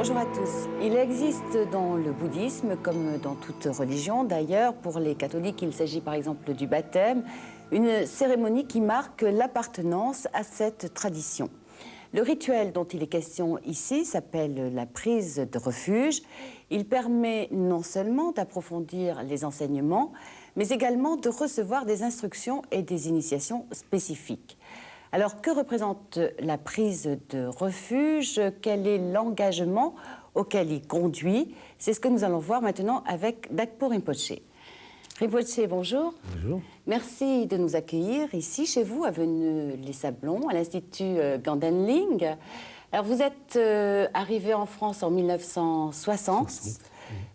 Bonjour à tous. Il existe dans le bouddhisme, comme dans toute religion d'ailleurs, pour les catholiques, il s'agit par exemple du baptême, une cérémonie qui marque l'appartenance à cette tradition. Le rituel dont il est question ici s'appelle la prise de refuge. Il permet non seulement d'approfondir les enseignements, mais également de recevoir des instructions et des initiations spécifiques. Alors, que représente la prise de refuge? Quel est l'engagement auquel il conduit? C'est ce que nous allons voir maintenant avec Dakpo Rinpoche. Rinpoche, bonjour. Bonjour. Merci de nous accueillir ici, chez vous, à Les Sablons, à l'Institut Gandenling. Alors, vous êtes arrivé en France en 1960.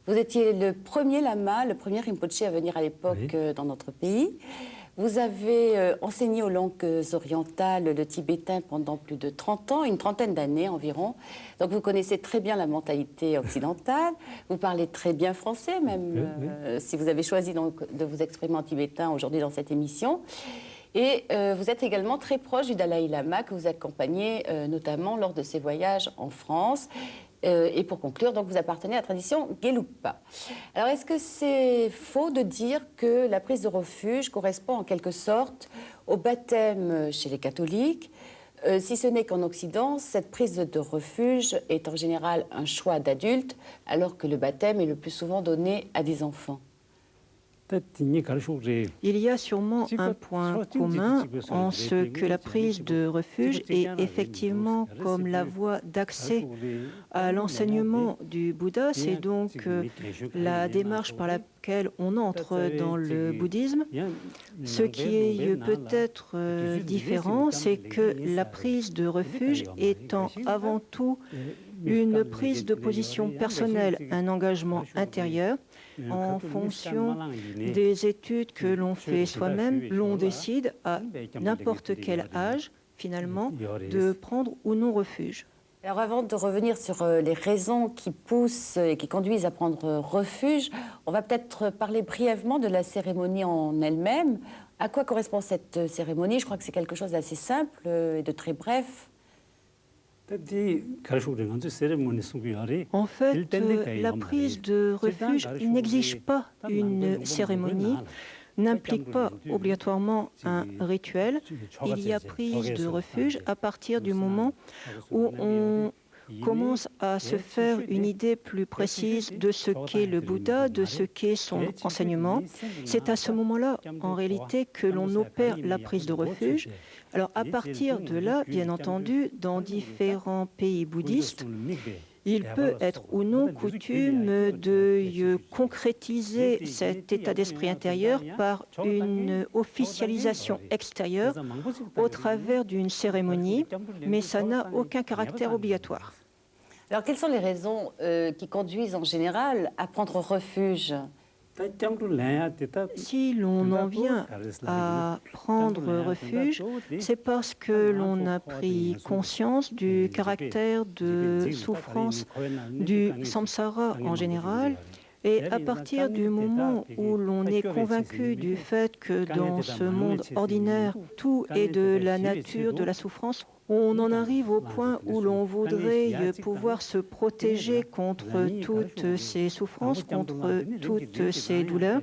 Vous étiez le premier lama, le premier Rinpoche à venir à l'époque dans notre pays. Vous avez enseigné aux langues orientales le tibétain pendant plus de 30 ans, une trentaine d'années environ. Donc vous connaissez très bien la mentalité occidentale, vous parlez très bien français, même si vous avez choisi donc de vous exprimer en tibétain aujourd'hui dans cette émission. Et vous êtes également très proche du Dalai Lama, que vous accompagnez notamment lors de ses voyages en France. Et pour conclure, donc, vous appartenez à la tradition Gelugpa. Alors, est-ce que c'est faux de dire que la prise de refuge correspond en quelque sorte au baptême chez les catholiques, si ce n'est qu'en Occident, cette prise de refuge est en général un choix d'adulte, alors que le baptême est le plus souvent donné à des enfants? Il y a sûrement un point commun en ce que la prise de refuge est effectivement comme la voie d'accès à l'enseignement du Bouddha. C'est donc la démarche par laquelle on entre dans le bouddhisme. Ce qui est peut-être différent, c'est que la prise de refuge étant avant tout une prise de position personnelle, un engagement intérieur, en fonction des études que l'on fait soi-même, l'on décide à n'importe quel âge, finalement, de prendre ou non refuge. Alors avant de revenir sur les raisons qui poussent et qui conduisent à prendre refuge, on va peut-être parler brièvement de la cérémonie en elle-même. À quoi correspond cette cérémonie? Je crois que c'est quelque chose d'assez simple et de très bref. En fait, la prise de refuge n'exige pas une cérémonie, n'implique pas obligatoirement un rituel. Il y a prise de refuge à partir du moment où on commence à se faire une idée plus précise de ce qu'est le Bouddha, de ce qu'est son enseignement. C'est à ce moment-là, en réalité, que l'on opère la prise de refuge. Alors, à partir de là, bien entendu, dans différents pays bouddhistes, il peut être ou non coutume de concrétiser cet état d'esprit intérieur par une officialisation extérieure au travers d'une cérémonie, mais ça n'a aucun caractère obligatoire. Alors, quelles sont les raisons qui conduisent en général à prendre refuge? Si l'on en vient à prendre refuge, c'est parce que l'on a pris conscience du caractère de souffrance du samsara en général. Et à partir du moment où l'on est convaincu du fait que dans ce monde ordinaire, tout est de la nature de la souffrance, on en arrive au point où l'on voudrait pouvoir se protéger contre toutes ces souffrances, contre toutes ces douleurs.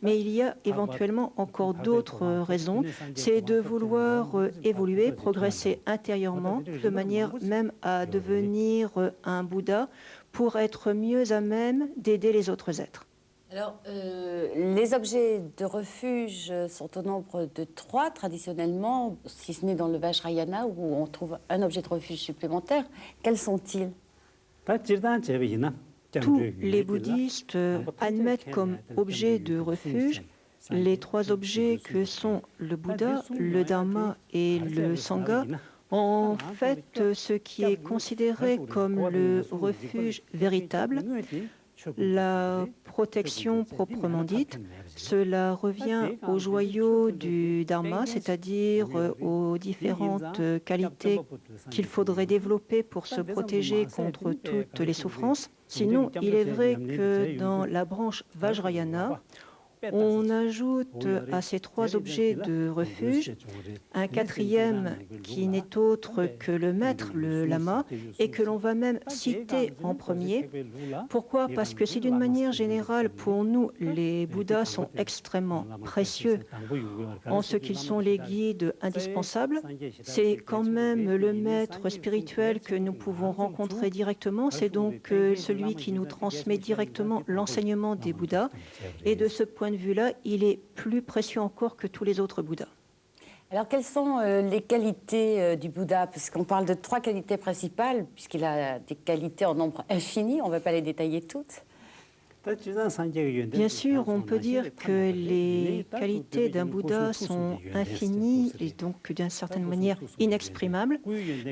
Mais il y a éventuellement encore d'autres raisons. C'est de vouloir évoluer, progresser intérieurement, de manière même à devenir un Bouddha, pour être mieux à même d'aider les autres êtres. Alors, les objets de refuge sont au nombre de 3 traditionnellement, si ce n'est dans le Vajrayana où on trouve un objet de refuge supplémentaire. Quels sont-ils? Tous les bouddhistes admettent comme objet de refuge les 3 objets que sont le Bouddha, le Dharma et le Sangha. En fait, ce qui est considéré comme le refuge véritable, la protection proprement dite, cela revient aux joyaux du Dharma, c'est-à-dire aux différentes qualités qu'il faudrait développer pour se protéger contre toutes les souffrances. Sinon, il est vrai que dans la branche Vajrayana, On ajoute à ces 3 objets de refuge un 4e qui n'est autre que le maître, le lama, et que l'on va même citer en premier. Pourquoi? Parce que si d'une manière générale, pour nous, les Bouddhas sont extrêmement précieux en ce qu'ils sont les guides indispensables, c'est quand même le maître spirituel que nous pouvons rencontrer directement, c'est donc celui qui nous transmet directement l'enseignement des Bouddhas, et de ce point de vue-là, il est plus précieux encore que tous les autres Bouddhas. Alors, quelles sont les qualités du Bouddha? Puisqu'on parle de 3 qualités principales, puisqu'il a des qualités en nombre infini, on ne va pas les détailler toutes. Bien sûr, on peut dire que les qualités d'un Bouddha sont infinies et donc d'une certaine manière inexprimables.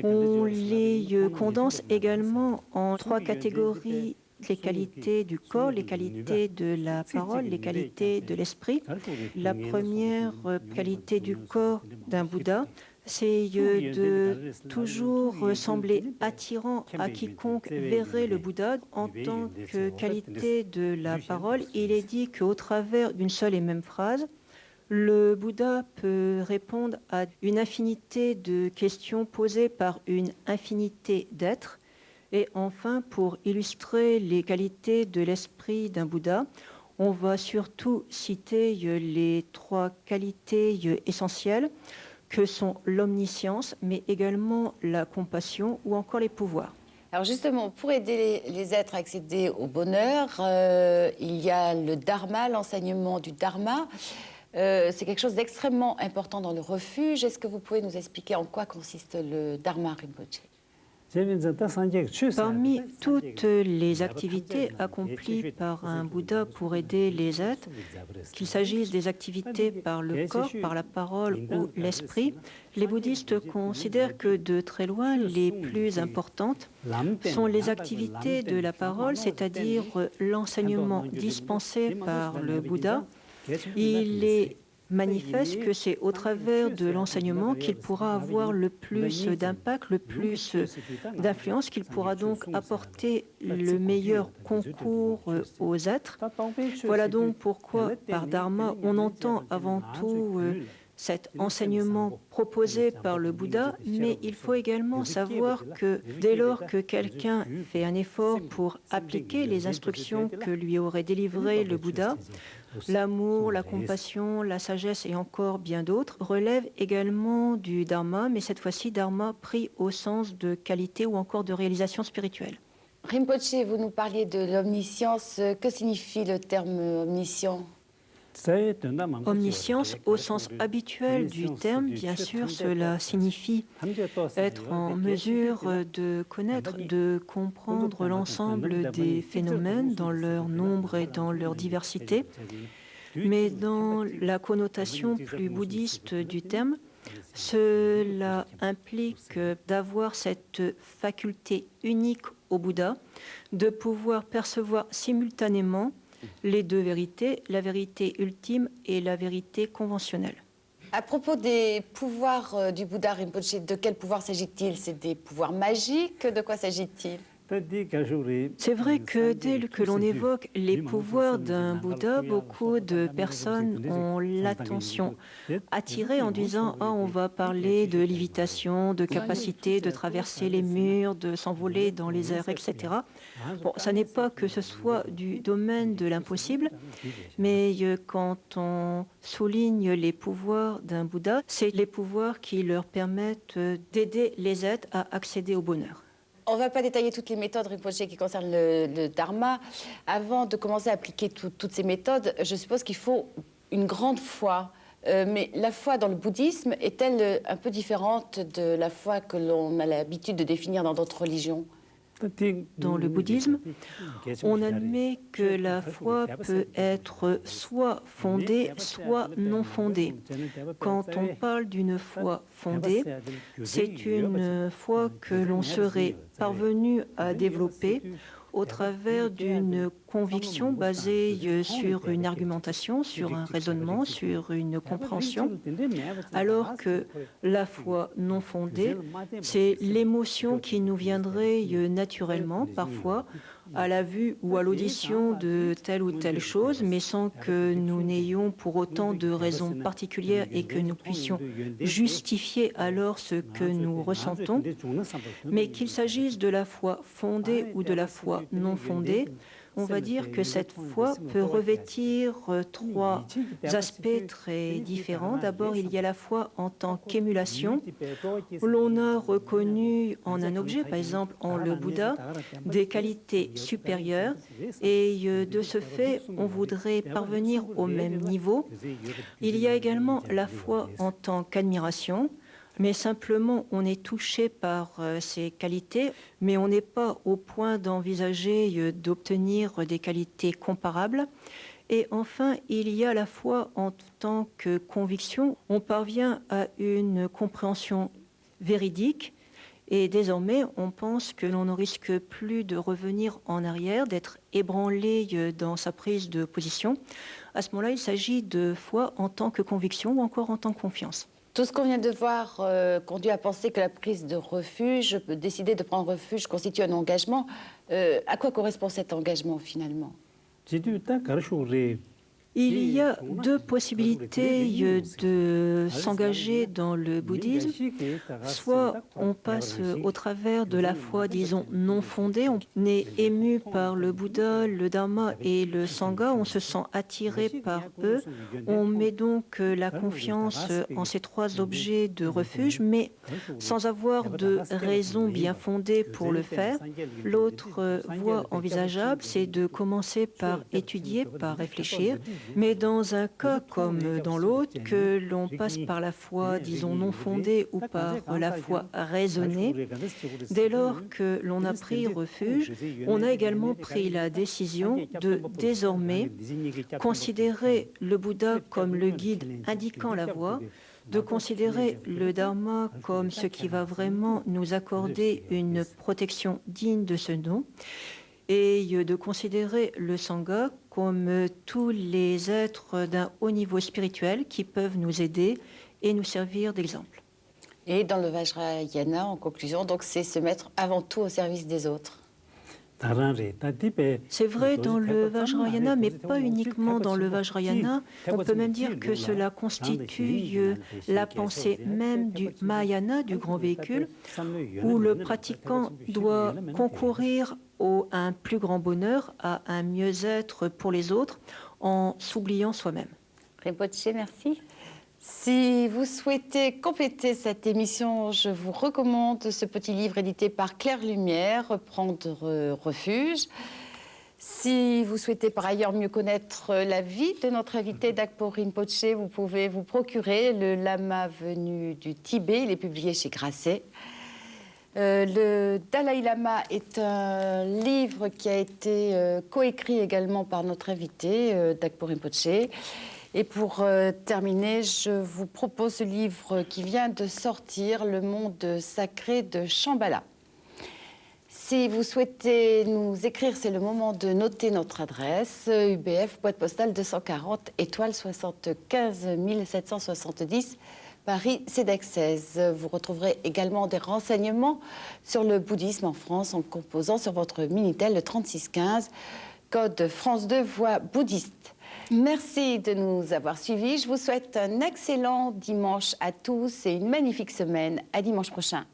On les condense également en 3 catégories: les qualités du corps, les qualités de la parole, les qualités de l'esprit. La première qualité du corps d'un Bouddha, c'est de toujours sembler attirant à quiconque verrait le Bouddha. En tant que qualité de la parole, il est dit qu'au travers d'une seule et même phrase, le Bouddha peut répondre à une infinité de questions posées par une infinité d'êtres. Et enfin, pour illustrer les qualités de l'esprit d'un Bouddha, on va surtout citer les 3 qualités essentielles que sont l'omniscience, mais également la compassion ou encore les pouvoirs. Alors justement, pour aider les êtres à accéder au bonheur, il y a le dharma, l'enseignement du dharma. C'est quelque chose d'extrêmement important dans le refuge. Est-ce que vous pouvez nous expliquer en quoi consiste le dharma Rinpoche? Parmi toutes les activités accomplies par un Bouddha pour aider les êtres, qu'il s'agisse des activités par le corps, par la parole ou l'esprit, les bouddhistes considèrent que de très loin, les plus importantes sont les activités de la parole, c'est-à-dire l'enseignement dispensé par le Bouddha. Il est manifeste que c'est au travers de l'enseignement qu'il pourra avoir le plus d'impact, le plus d'influence, qu'il pourra donc apporter le meilleur concours aux êtres. Voilà donc pourquoi, par dharma, on entend avant tout cet enseignement proposé par le Bouddha, mais il faut également savoir que dès lors que quelqu'un fait un effort pour appliquer les instructions que lui aurait délivrées le Bouddha, l'amour, la compassion, la sagesse et encore bien d'autres relèvent également du dharma, mais cette fois-ci dharma pris au sens de qualité ou encore de réalisation spirituelle. Rinpoche, vous nous parliez de l'omniscience. Que signifie le terme omniscient? Omniscience, au sens habituel du terme, bien sûr, cela signifie être en mesure de connaître, de comprendre l'ensemble des phénomènes dans leur nombre et dans leur diversité. Mais dans la connotation plus bouddhiste du terme, cela implique d'avoir cette faculté unique au Bouddha de pouvoir percevoir simultanément les 2 vérités, la vérité ultime et la vérité conventionnelle. À propos des pouvoirs du Bouddha Rinpoche, de quels pouvoirs s'agit-il? C'est des pouvoirs magiques? De quoi s'agit-il? C'est vrai que dès que l'on évoque les pouvoirs d'un Bouddha, beaucoup de personnes ont l'attention attirée en disant « Ah, on va parler de lévitation, de capacité de traverser les murs, de s'envoler dans les airs, etc. » Bon, ça n'est pas que ce soit du domaine de l'impossible, mais quand on souligne les pouvoirs d'un Bouddha, c'est les pouvoirs qui leur permettent d'aider les êtres à accéder au bonheur. On ne va pas détailler toutes les méthodes Rinpoche qui concernent le dharma. Avant de commencer à appliquer toutes ces méthodes, je suppose qu'il faut une grande foi. Mais la foi dans le bouddhisme est-elle un peu différente de la foi que l'on a l'habitude de définir dans d'autres religions? Dans le bouddhisme, on admet que la foi peut être soit fondée, soit non fondée. Quand on parle d'une foi fondée, c'est une foi que l'on serait parvenu à développer au travers d'une conviction basée sur une argumentation, sur un raisonnement, sur une compréhension, alors que la foi non fondée, c'est l'émotion qui nous viendrait naturellement, parfois, à la vue ou à l'audition de telle ou telle chose, mais sans que nous n'ayons pour autant de raisons particulières et que nous puissions justifier alors ce que nous ressentons, mais qu'il s'agisse de la foi fondée ou de la foi non fondée, on va dire que cette foi peut revêtir trois aspects très différents. D'abord, il y a la foi en tant qu'émulation, où l'on a reconnu en un objet, par exemple en le Bouddha, des qualités supérieures, et de ce fait, on voudrait parvenir au même niveau. Il y a également la foi en tant qu'admiration, mais simplement on est touché par ces qualités, mais on n'est pas au point d'envisager d'obtenir des qualités comparables. Et enfin, il y a la foi en tant que conviction. On parvient à une compréhension véridique et désormais on pense que l'on ne risque plus de revenir en arrière, d'être ébranlé dans sa prise de position. À ce moment-là, il s'agit de foi en tant que conviction ou encore en tant que confiance. Tout ce qu'on vient de voir conduit à penser que la prise de refuge, décider de prendre refuge, constitue un engagement. À quoi correspond cet engagement finalement? Il y a deux possibilités de s'engager dans le bouddhisme. Soit on passe au travers de la foi, disons, non fondée. On est ému par le Bouddha, le Dharma et le Sangha. On se sent attiré par eux. On met donc la confiance en ces trois objets de refuge, mais sans avoir de raison bien fondée pour le faire. L'autre voie envisageable, c'est de commencer par étudier, par réfléchir. Mais dans un cas comme dans l'autre, que l'on passe par la foi, disons, non fondée ou par la foi raisonnée, dès lors que l'on a pris refuge, on a également pris la décision de désormais considérer le Bouddha comme le guide indiquant la voie, de considérer le Dharma comme ce qui va vraiment nous accorder une protection digne de ce nom, et de considérer le Sangha comme tous les êtres d'un haut niveau spirituel qui peuvent nous aider et nous servir d'exemple. Et dans le Vajrayana, en conclusion, donc c'est se mettre avant tout au service des autres. C'est vrai dans le Vajrayana, mais pas uniquement dans le Vajrayana. On peut même dire que cela constitue la pensée même du Mahayana, du grand véhicule, où le pratiquant doit concourir à un plus grand bonheur, à un mieux-être pour les autres, en s'oubliant soi-même. Rinpoché, merci. Si vous souhaitez compléter cette émission, je vous recommande ce petit livre édité par Claire Lumière, Prendre refuge. Si vous souhaitez par ailleurs mieux connaître la vie de notre invité Dakpo Rinpoche, vous pouvez vous procurer le Lama venu du Tibet. Il est publié chez Grasset. Le Dalai Lama est un livre qui a été coécrit également par notre invité Dakpo Rinpoche. Et pour terminer, je vous propose ce livre qui vient de sortir, Le monde sacré de Shambhala. Si vous souhaitez nous écrire, c'est le moment de noter notre adresse, UBF, boîte postale 240, étoile 75 770, Paris, CEDEX 16. Vous retrouverez également des renseignements sur le bouddhisme en France en composant sur votre Minitel le 3615, code France 2 voix bouddhiste. Merci de nous avoir suivis. Je vous souhaite un excellent dimanche à tous et une magnifique semaine. À dimanche prochain.